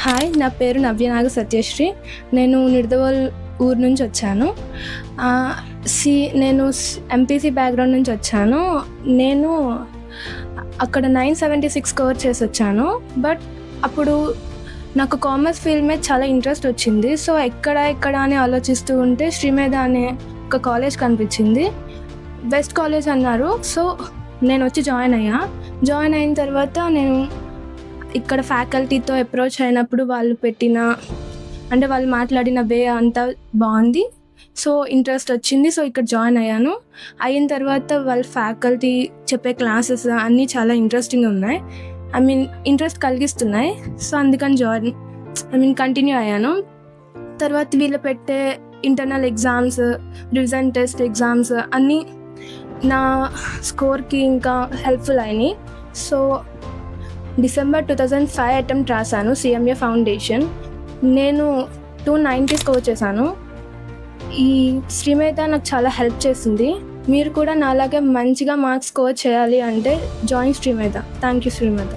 Hi, నా పేరు నవ్యనాగ సత్యశ్రీ. నేను నిడదవోల్ ఊరు నుంచి వచ్చాను. నేను ఎంపీసీ బ్యాక్గ్రౌండ్ నుంచి వచ్చాను. నేను అక్కడ 976 స్కోర్ చేసి వచ్చాను. బట్ అప్పుడు నాకు కామర్స్ ఫీల్డ్ మీద చాలా ఇంట్రెస్ట్ వచ్చింది. సో ఎక్కడ అని ఆలోచిస్తూ ఉంటే శ్రీమేధ అనే ఒక కాలేజ్ కనిపించింది. బెస్ట్ కాలేజ్ అన్నారు. సో నేను వచ్చి జాయిన్ అయిన తర్వాత నేను ఇక్కడ ఫ్యాకల్టీతో అప్రోచ్ అయినప్పుడు వాళ్ళు మాట్లాడిన వే అంతా బాగుంది. సో ఇంట్రెస్ట్ వచ్చింది. సో ఇక్కడ జాయిన్ అయ్యాను. అయిన తర్వాత వాళ్ళ ఫ్యాకల్టీ చెప్పే క్లాసెస్ అన్నీ చాలా ఇంట్రెస్టింగ్గా ఉన్నాయి. ఇంట్రెస్ట్ కలిగిస్తున్నాయి. సో అందుకని కంటిన్యూ అయ్యాను. తర్వాత వీళ్ళు పెట్టే internal exams, revision test exams అన్నీ నా స్కోర్కి ఇంకా హెల్ప్ఫుల్ అయినాయి. సో డిసెంబర్ 2005 అటెంప్ట్ రాశాను CMA ఫౌండేషన్. నేను 290 స్కోర్ చేశాను. ఈ శ్రీమేధ నాకు చాలా హెల్ప్ చేసింది. మీరు కూడా నాలాగే మంచిగా మార్క్స్ స్కోర్ చేయాలి అంటే join Sri Medha. Thank you Sri Medha.